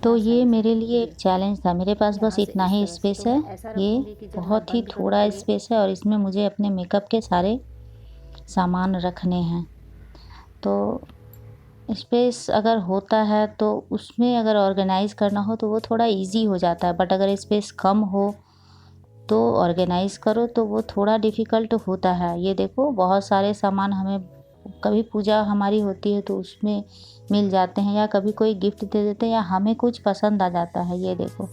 तो ये मेरे लिए एक चैलेंज था। मेरे पास बस इतना ही स्पेस है, ये बहुत ही थोड़ा स्पेस है और इसमें मुझे अपने मेकअप के सारे सामान रखने हैं। तो स्पेस अगर होता है तो उसमें अगर ऑर्गेनाइज़ करना हो तो वो थोड़ा इजी हो जाता है, बट अगर स्पेस कम हो तो ऑर्गेनाइज़ करो तो वो थोड़ा डिफ़िकल्ट होता है। ये देखो बहुत सारे सामान हमें कभी पूजा हमारी होती है तो उसमें मिल जाते हैं, या कभी कोई गिफ्ट दे देते हैं, या हमें कुछ पसंद आ जाता है। ये देखो,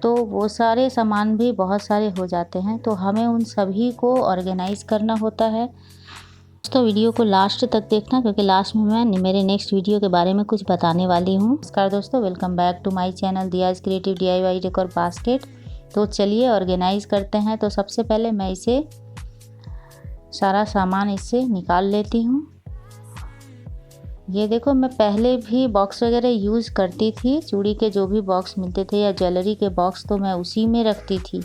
तो वो सारे सामान भी बहुत सारे हो जाते हैं, तो हमें उन सभी को ऑर्गेनाइज़ करना होता है। दोस्तों वीडियो को लास्ट तक देखना, क्योंकि लास्ट में मैं मेरे नेक्स्ट वीडियो के बारे में कुछ बताने वाली हूँ। नमस्कार दोस्तों, welcome back to my channel Diya's creative DIY decor basket. तो चलिए ऑर्गेनाइज़ करते हैं। तो सबसे पहले मैं इसे सारा सामान इससे निकाल लेती हूँ। ये देखो, मैं पहले भी बॉक्स वगैरह यूज़ करती थी, चूड़ी के जो भी बॉक्स मिलते थे या ज्वेलरी के बॉक्स, तो मैं उसी में रखती थी।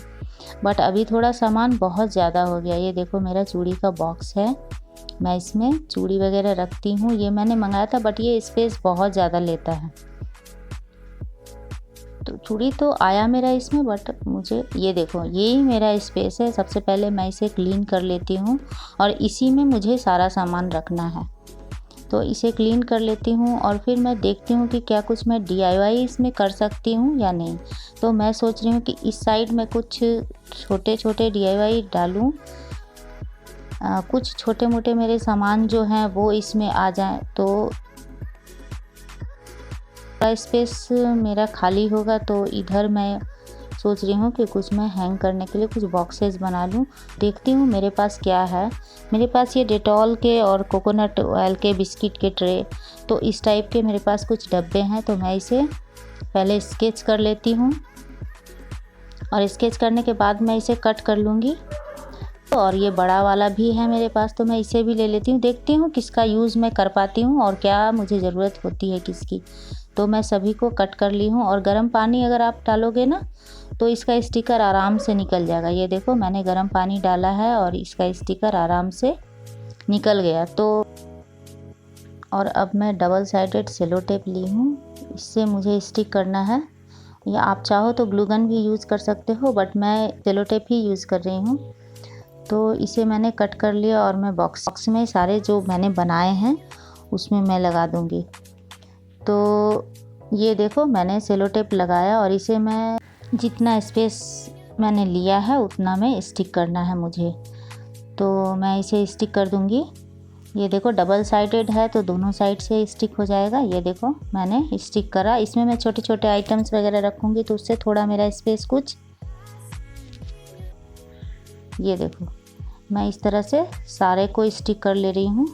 बट अभी थोड़ा सामान बहुत ज़्यादा हो गया। ये देखो मेरा चूड़ी का बॉक्स है, मैं इसमें चूड़ी वगैरह रखती हूँ। ये मैंने मंगाया था बट ये स्पेस बहुत ज़्यादा लेता है। तो चूड़ी तो आया मेरा इसमें, बट मुझे ये देखो यही मेरा स्पेस है। सबसे पहले मैं इसे क्लीन कर लेती हूँ और इसी में मुझे सारा सामान रखना है। तो इसे क्लीन कर लेती हूँ और फिर मैं देखती हूँ कि क्या कुछ मैं DIY इसमें कर सकती हूँ या नहीं। तो मैं सोच रही हूँ कि इस साइड में कुछ छोटे छोटे DIY डालूँ, कुछ छोटे मोटे मेरे सामान जो हैं वो इसमें आ जाएं, तो स्पेस मेरा खाली होगा। तो इधर मैं सोच रही हूँ कि कुछ मैं हैंग करने के लिए कुछ बॉक्सेस बना लूँ। देखती हूँ मेरे पास क्या है। मेरे पास ये डेटॉल के और कोकोनट ऑयल के बिस्किट के ट्रे, तो इस टाइप के मेरे पास कुछ डब्बे हैं। तो मैं इसे पहले स्केच कर लेती हूँ और स्केच करने के बाद मैं इसे कट कर लूँगी। और ये बड़ा वाला भी है मेरे पास, तो मैं इसे भी ले लेती हूँ। देखती हूँ किसका यूज़ मैं कर पाती हूँ और क्या मुझे ज़रूरत होती है किसकी। तो मैं सभी को कट कर ली हूँ। और गर्म पानी अगर आप डालोगे ना तो इसका स्टिकर आराम से निकल जाएगा। ये देखो मैंने गर्म पानी डाला है और इसका स्टिकर आराम से निकल गया। तो और अब मैं डबल साइडेड सेलो टेप ली हूँ, इससे मुझे स्टिक करना है। या आप चाहो तो ग्लू गन भी यूज़ कर सकते हो, बट मैं सेलो टेप ही यूज़ कर रही हूँ। तो इसे मैंने कट कर लिया और मैं बॉक्स में सारे जो मैंने बनाए हैं उसमें मैं लगा दूँगी। तो ये देखो मैंने सेलो टेप लगाया और इसे मैं जितना स्पेस मैंने लिया है उतना में स्टिक करना है मुझे। तो मैं इसे स्टिक कर दूँगी। ये देखो डबल साइडेड है तो दोनों साइड से स्टिक हो जाएगा। ये देखो मैंने स्टिक करा। इसमें मैं छोटे छोटे आइटम्स वगैरह रखूँगी तो उससे थोड़ा मेरा स्पेस कुछ, ये देखो मैं इस तरह से सारे को स्टिक कर ले रही हूँ।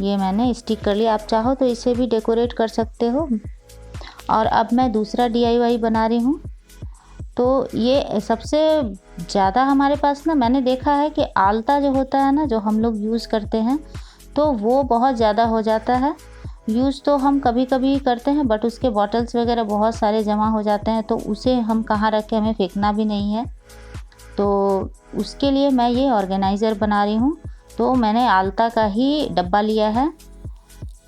ये मैंने स्टिक कर लिया। आप चाहो तो इसे भी डेकोरेट कर सकते हो। और अब मैं दूसरा DIY बना रही हूँ। तो ये सबसे ज़्यादा हमारे पास ना, मैंने देखा है कि आलता जो होता है ना, जो हम लोग यूज़ करते हैं, तो वो बहुत ज़्यादा हो जाता है। यूज़ तो हम कभी कभी करते हैं बट उसके बॉटल्स वगैरह बहुत सारे जमा हो जाते हैं, तो उसे हम कहाँ रखें, हमें फेंकना भी नहीं है। तो उसके लिए मैं ये ऑर्गेनाइज़र बना रही हूँ। तो मैंने आलता का ही डब्बा लिया है।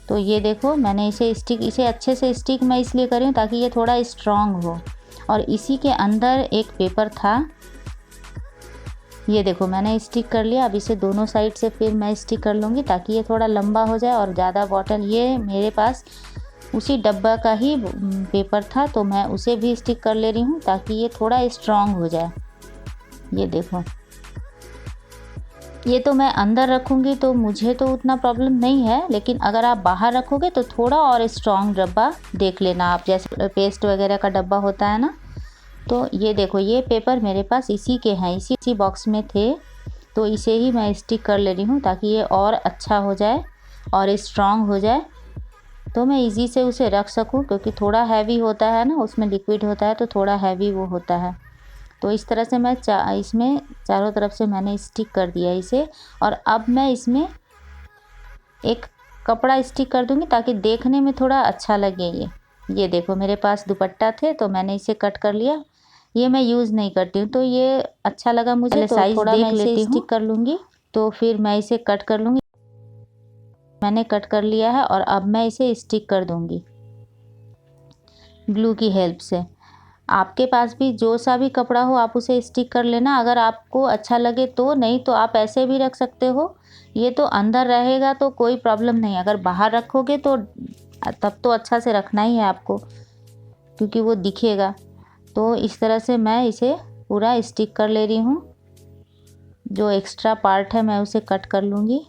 तो ये देखो मैंने इसे अच्छे से स्टिक मैं इसलिए कर रही हूँ ताकि ये थोड़ा स्ट्रॉन्ग हो। और इसी के अंदर एक पेपर था, ये देखो मैंने स्टिक कर लिया। अब इसे दोनों साइड से फिर मैं स्टिक कर लूँगी ताकि ये थोड़ा लंबा हो जाए और ज़्यादा बॉटल, ये मेरे पास उसी डब्बा का ही पेपर था तो मैं उसे भी स्टिक कर ले रही हूँ ताकि ये थोड़ा स्ट्रॉन्ग हो जाए। ये देखो, ये तो मैं अंदर रखूँगी तो मुझे तो उतना प्रॉब्लम नहीं है, लेकिन अगर आप बाहर रखोगे तो थोड़ा और स्ट्रॉन्ग डब्बा देख लेना आप, जैसे पेस्ट वगैरह का डब्बा होता है ना। तो ये देखो ये पेपर मेरे पास इसी के हैं, इसी बॉक्स में थे। तो इसे ही मैं स्टिक कर ले रही हूँ ताकि ये और अच्छा हो जाए और स्ट्रॉन्ग हो जाए, तो मैं इजी से उसे रख सकूँ। क्योंकि थोड़ा हैवी होता है ना, उसमें लिक्विड होता है तो थोड़ा हैवी वो होता है। तो इस तरह से मैं इसमें चारों तरफ से मैंने स्टिक कर दिया इसे। और अब मैं इसमें एक कपड़ा स्टिक कर दूंगी ताकि देखने में थोड़ा अच्छा लगे। ये देखो मेरे पास दुपट्टा थे तो मैंने इसे कट कर लिया। ये मैं यूज़ नहीं करती हूँ तो ये अच्छा लगा मुझे, तो साइज थोड़ा मैं इसे स्टिक कर लूँगी। तो फिर मैं इसे कट कर लूँगी। मैंने कट कर लिया है और अब मैं इसे स्टिक कर दूंगी ग्लू की हेल्प से। आपके पास भी जो सा भी कपड़ा हो आप उसे स्टिक कर लेना, अगर आपको अच्छा लगे तो, नहीं तो आप ऐसे भी रख सकते हो। ये तो अंदर रहेगा तो कोई प्रॉब्लम नहीं, अगर बाहर रखोगे तो तब तो अच्छा से रखना ही है आपको, क्योंकि वो दिखेगा। तो इस तरह से मैं इसे पूरा स्टिक कर ले रही हूँ। जो एक्स्ट्रा पार्ट है मैं उसे कट कर लूँगी।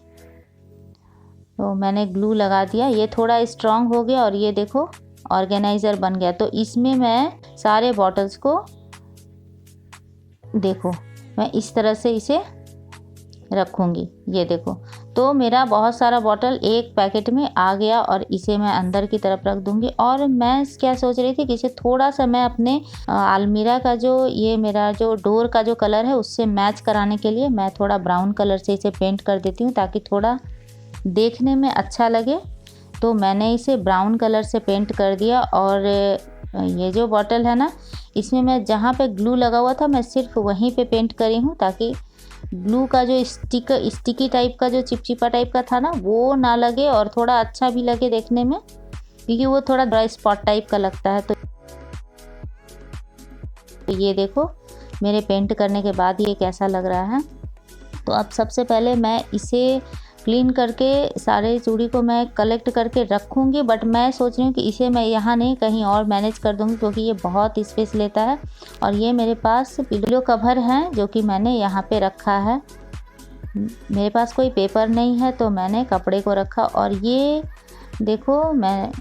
तो मैंने ग्लू लगा दिया, ये थोड़ा स्ट्रॉन्ग हो गया और ये देखो ऑर्गेनाइज़र बन गया। तो इसमें मैं सारे बॉटल्स को, देखो मैं इस तरह से इसे रखूँगी, ये देखो। तो मेरा बहुत सारा बॉटल एक पैकेट में आ गया और इसे मैं अंदर की तरफ रख दूँगी। और मैं क्या सोच रही थी कि इसे थोड़ा सा मैं अपने अलमीरा का जो ये मेरा जो डोर का जो कलर है उससे मैच कराने के लिए मैं थोड़ा ब्राउन कलर से इसे पेंट कर देती हूँ, ताकि थोड़ा देखने में अच्छा लगे। तो मैंने इसे ब्राउन कलर से पेंट कर दिया। और ये जो बॉटल है ना, इसमें मैं जहाँ पे ग्लू लगा हुआ था मैं सिर्फ वहीं पे पेंट करी हूँ, ताकि ग्लू का जो स्टिकी टाइप का जो चिपचिपा टाइप का था ना वो ना लगे और थोड़ा अच्छा भी लगे देखने में, क्योंकि वो थोड़ा ड्राई स्पॉट टाइप का लगता है। तो ये देखो मेरे पेंट करने के बाद ये कैसा लग रहा है। तो अब सबसे पहले मैं इसे क्लीन करके सारे चूड़ी को मैं कलेक्ट करके रखूँगी, बट मैं सोच रही हूँ कि इसे मैं यहाँ नहीं कहीं और मैनेज कर दूँगी, क्योंकि ये बहुत स्पेस लेता है। और ये मेरे पास पिलो कवर हैं जो कि मैंने यहाँ पे रखा है। मेरे पास कोई पेपर नहीं है तो मैंने कपड़े को रखा। और ये देखो मैं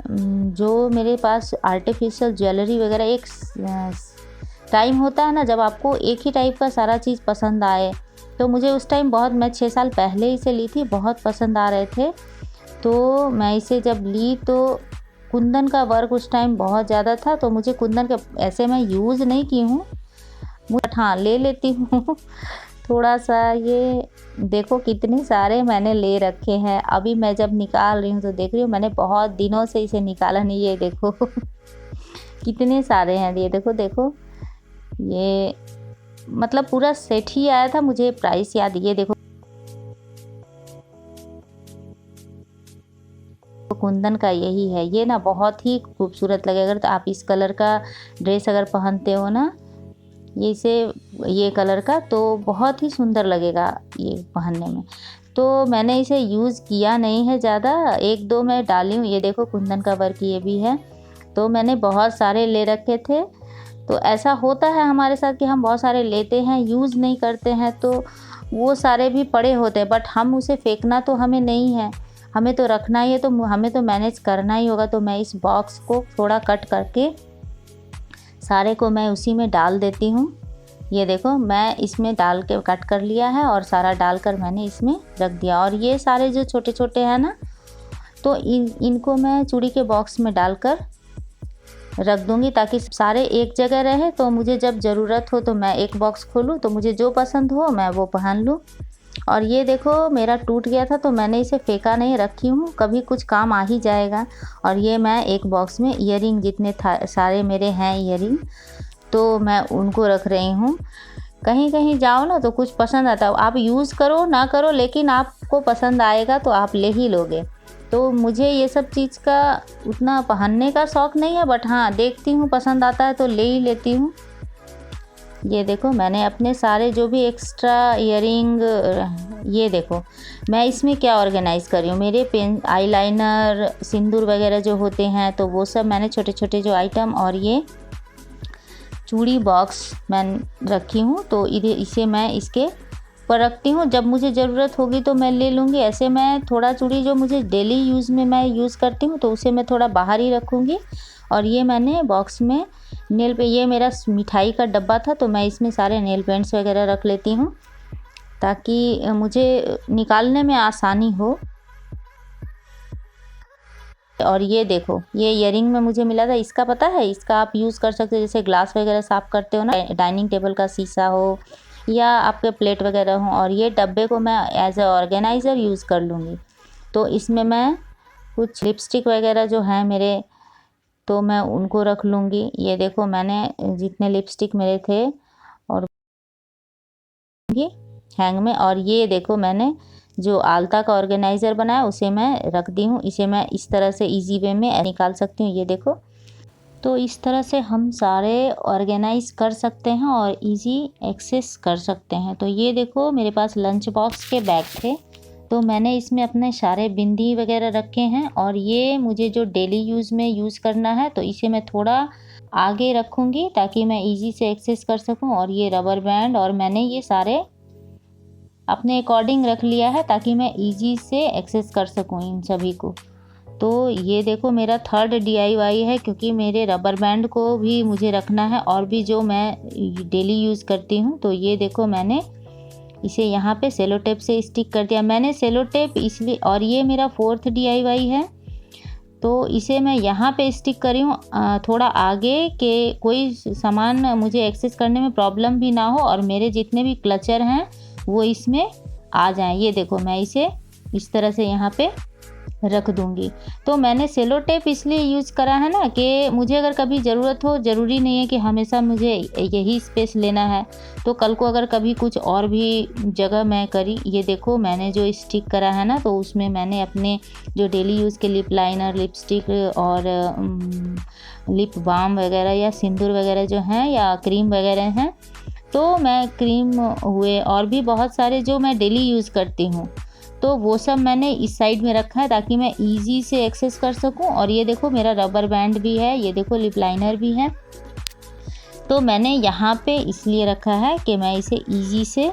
जो मेरे पास आर्टिफिशियल ज्वेलरी वगैरह, एक टाइम होता है ना जब आपको एक ही टाइप का सारा चीज़ पसंद आए, तो मुझे उस टाइम बहुत, मैं 6 साल पहले इसे ली थी, बहुत पसंद आ रहे थे। तो मैं इसे जब ली तो कुंदन का वर्क उस टाइम बहुत ज़्यादा था, तो मुझे कुंदन का ऐसे मैं यूज़ नहीं की हूँ, बट हाँ ले लेती हूँ थोड़ा सा। ये देखो कितने सारे मैंने ले रखे हैं। अभी मैं जब निकाल रही हूँ तो देख रही हूँ, मैंने बहुत दिनों से इसे निकाला नहीं। ये देखो कितने सारे हैं, ये देखो देखो। ये मतलब पूरा सेट ही आया था, मुझे प्राइस याद, ये देखो कुंदन का यही है। ये ना बहुत ही खूबसूरत लगेगा, तो आप इस कलर का ड्रेस अगर पहनते हो ना, ये कलर का, तो बहुत ही सुंदर लगेगा ये पहनने में। तो मैंने इसे यूज़ किया नहीं है ज़्यादा, 1-2 मैं डाली हूँ। ये देखो कुंदन का वर्क ये भी है। तो मैंने बहुत सारे ले रखे थे। तो ऐसा होता है हमारे साथ कि हम बहुत सारे लेते हैं, यूज़ नहीं करते हैं, तो वो सारे भी पड़े होते हैं, बट हम उसे फेंकना तो हमें नहीं है, हमें तो रखना ही है, तो हमें तो मैनेज करना ही होगा। तो मैं इस बॉक्स को थोड़ा कट करके सारे को मैं उसी में डाल देती हूँ। ये देखो मैं इसमें डाल के कट कर लिया है और सारा डालकर मैंने इसमें रख दिया। और ये सारे जो छोटे छोटे हैं ना, तो इनको मैं चूड़ी के बॉक्स में डालकर रख दूंगी, ताकि सारे एक जगह रहे। तो मुझे जब ज़रूरत हो तो मैं एक बॉक्स खोलूँ, तो मुझे जो पसंद हो मैं वो पहन लूँ। और ये देखो मेरा टूट गया था, तो मैंने इसे फेंका नहीं, रखी हूँ, कभी कुछ काम आ ही जाएगा। और ये मैं एक बॉक्स में ईयरिंग जितने सारे मेरे हैं ईयरिंग, तो मैं उनको रख रही हूँ। कहीं कहीं जाओ ना तो कुछ पसंद आता है, आप यूज़ करो ना करो, लेकिन आपको पसंद आएगा तो आप ले ही लोगे। तो मुझे ये सब चीज़ का उतना पहनने का शौक़ नहीं है, बट हाँ देखती हूँ पसंद आता है तो ले ही लेती हूँ। ये देखो मैंने अपने सारे जो भी एक्स्ट्रा ईयरिंग, ये देखो मैं इसमें क्या ऑर्गेनाइज़ कर रही हूँ, मेरे पेन, आईलाइनर, सिंदूर वगैरह जो होते हैं, तो वो सब मैंने छोटे छोटे जो आइटम, और ये चूड़ी बॉक्स मैं रखी हूँ। तो इसे मैं इसके पर रखती हूँ, जब मुझे ज़रूरत होगी तो मैं ले लूँगी। ऐसे मैं थोड़ा चूड़ी जो मुझे डेली यूज़ में मैं यूज़ करती हूँ तो उसे मैं थोड़ा बाहर ही रखूँगी। और ये मैंने बॉक्स में नेल पे, ये मेरा मिठाई का डब्बा था, तो मैं इसमें सारे नेल पेंट्स वगैरह रख लेती हूँ, ताकि मुझे निकालने में आसानी हो। और ये देखो ये ईयरिंग में मुझे मिला था, इसका पता है, इसका आप यूज़ कर सकते हो, जैसे ग्लास वगैरह साफ़ करते हो ना, डाइनिंग टेबल का शीशा हो या आपके प्लेट वगैरह हो। और ये डब्बे को मैं एज ए ऑर्गेनाइज़र यूज़ कर लूँगी। तो इसमें मैं कुछ लिपस्टिक वगैरह जो हैं मेरे, तो मैं उनको रख लूँगी। ये देखो मैंने जितने लिपस्टिक मेरे थे और ये हैंग में, और ये देखो मैंने जो आलता का ऑर्गेनाइज़र बनाया उसे मैं रख दी हूँ। इसे मैं इस तरह से ईज़ी वे में निकाल सकती हूँ, ये देखो। तो इस तरह से हम सारे ऑर्गेनाइज़ कर सकते हैं और ईज़ी एक्सेस कर सकते हैं। तो ये देखो मेरे पास लंच बॉक्स के बैग थे, तो मैंने इसमें अपने सारे बिंदी वगैरह रखे हैं और ये मुझे जो डेली यूज़ में यूज़ करना है तो इसे मैं थोड़ा आगे रखूँगी ताकि मैं ईज़ी से एक्सेस कर सकूँ। और ये रबर बैंड और मैंने ये सारे अपने अकॉर्डिंग रख लिया है ताकि मैं ईज़ी से एक्सेस कर सकूँ इन सभी को। तो ये देखो मेरा थर्ड DIY है, क्योंकि मेरे रबर बैंड को भी मुझे रखना है और भी जो मैं डेली यूज़ करती हूँ। तो ये देखो मैंने इसे यहाँ पे सेलो टेप से स्टिक कर दिया। मैंने सेलो टेप इसलिए, और ये मेरा फोर्थ DIY है, तो इसे मैं यहाँ पे स्टिक करी हूँ थोड़ा आगे के कोई सामान मुझे एक्सेस करने में प्रॉब्लम भी ना हो और मेरे जितने भी क्लचर हैं वो इसमें आ जाएं। ये देखो मैं इसे इस तरह से यहाँ पे रख दूंगी। तो मैंने सेलो टेप इसलिए यूज़ करा है ना कि मुझे अगर कभी ज़रूरत हो, ज़रूरी नहीं है कि हमेशा मुझे यही स्पेस लेना है, तो कल को अगर कभी कुछ और भी जगह मैं करी। ये देखो मैंने जो स्टिक करा है ना, तो उसमें मैंने अपने जो डेली यूज़ के लिप लाइनर, लिपस्टिक और लिप बाम वगैरह या सिंदूर वगैरह जो हैं या क्रीम वगैरह हैं, तो मैं क्रीम हुए और भी बहुत सारे जो मैं डेली यूज़ करती हूँ, तो वो सब मैंने इस साइड में रखा है ताकि मैं इजी से एक्सेस कर सकूं। और ये देखो मेरा रबर बैंड भी है, ये देखो लिप लाइनर भी है। तो मैंने यहाँ पे इसलिए रखा है कि मैं इसे इजी से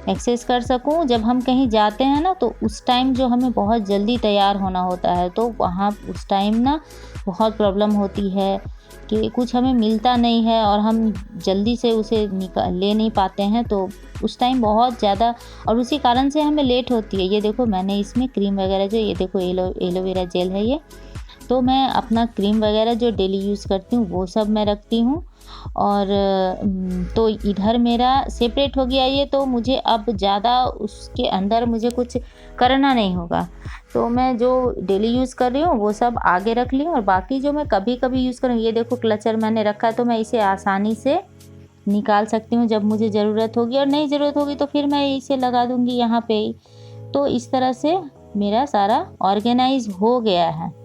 एक्सेस कर सकूं। जब हम कहीं जाते हैं ना, तो उस टाइम जो हमें बहुत जल्दी तैयार होना होता है, तो वहाँ उस टाइम ना बहुत प्रॉब्लम होती है कि कुछ हमें मिलता नहीं है और हम जल्दी से उसे ले नहीं पाते हैं, तो उस टाइम बहुत ज़्यादा, और उसी कारण से हमें लेट होती है। ये देखो मैंने इसमें क्रीम वगैरह जो, ये देखो एलोवेरा जेल है ये, तो मैं अपना क्रीम वगैरह जो डेली यूज़ करती हूँ वो सब मैं रखती हूँ। और तो इधर मेरा सेपरेट हो गया ये, तो मुझे अब ज़्यादा उसके अंदर मुझे कुछ करना नहीं होगा। तो मैं जो डेली यूज़ कर रही हूँ वो सब आगे रख ली और बाकी जो मैं कभी कभी यूज़ करूँ, ये देखो क्लचर मैंने रखा है, तो मैं इसे आसानी से निकाल सकती हूँ जब मुझे ज़रूरत होगी, और नहीं ज़रूरत होगी तो फिर मैं इसे लगा दूँगी यहाँ पे ही। तो इस तरह से मेरा सारा ऑर्गेनाइज हो गया है।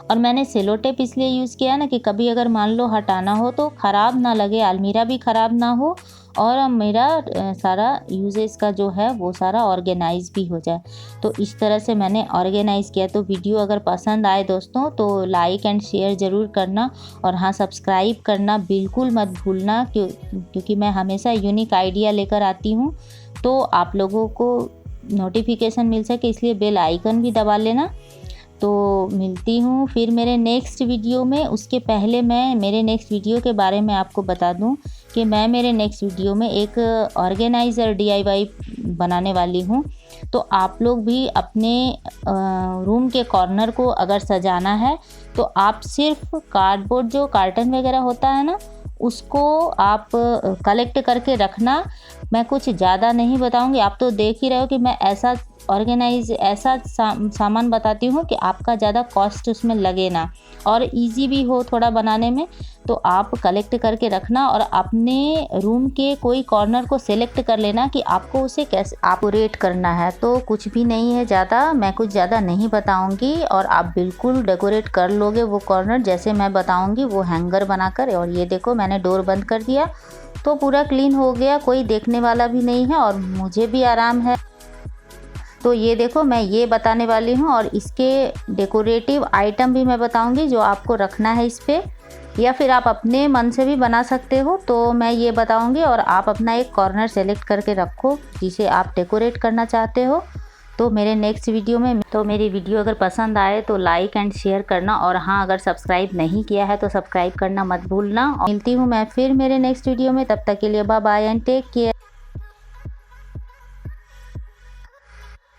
और मैंने सेलो टेप इसलिए यूज़ किया ना कि कभी अगर मान लो हटाना हो तो ख़राब ना लगे, अलमीरा भी ख़राब ना हो और मेरा सारा यूजेस का जो है वो सारा ऑर्गेनाइज भी हो जाए। तो इस तरह से मैंने ऑर्गेनाइज़ किया। तो वीडियो अगर पसंद आए दोस्तों तो लाइक एंड शेयर ज़रूर करना, और हाँ सब्सक्राइब करना बिल्कुल मत भूलना, क्योंकि मैं हमेशा यूनिक आइडिया लेकर आती हूँ, तो आप लोगों को नोटिफिकेशन मिल सके, इसलिए बेल आइकन भी दबा लेना। तो मिलती हूँ फिर मेरे नेक्स्ट वीडियो में। उसके पहले मैं मेरे नेक्स्ट वीडियो के बारे में आपको बता दूँ कि मैं मेरे नेक्स्ट वीडियो में एक ऑर्गेनाइज़र DIY बनाने वाली हूँ। तो आप लोग भी अपने रूम के कॉर्नर को अगर सजाना है तो आप सिर्फ कार्डबोर्ड, जो कार्टन वगैरह होता है ना, उसको आप कलेक्ट करके रखना। मैं कुछ ज़्यादा नहीं बताऊंगी, आप तो देख ही रहे हो कि मैं ऐसा सामान बताती हूँ कि आपका ज़्यादा कॉस्ट उसमें लगे ना और इजी भी हो थोड़ा बनाने में। तो आप कलेक्ट करके रखना और अपने रूम के कोई कॉर्नर को सेलेक्ट कर लेना कि आपको उसे कैसे डेकोरेट करना है। तो कुछ भी नहीं है ज़्यादा, मैं कुछ ज़्यादा नहीं बताऊंगी और आप बिल्कुल डेकोरेट कर लोगे वो कॉर्नर जैसे मैं बताऊंगी, वो हैंगर बनाकर। और ये देखो मैंने डोर बंद कर दिया तो पूरा क्लीन हो गया, कोई देखने वाला भी नहीं है और मुझे भी आराम है। तो ये देखो मैं ये बताने वाली हूँ, और इसके डेकोरेटिव आइटम भी मैं बताऊंगी जो आपको रखना है इस पे, या फिर आप अपने मन से भी बना सकते हो, तो मैं ये बताऊंगी। और आप अपना एक कॉर्नर सेलेक्ट करके रखो जिसे आप डेकोरेट करना चाहते हो। तो मेरे नेक्स्ट वीडियो में, तो मेरी वीडियो अगर पसंद आए तो लाइक एंड शेयर करना, और हाँ अगर सब्सक्राइब नहीं किया है तो सब्सक्राइब करना मत भूलना। मिलती हूँ मैं फिर मेरे नेक्स्ट वीडियो में, तब तक के लिए bye bye and take care.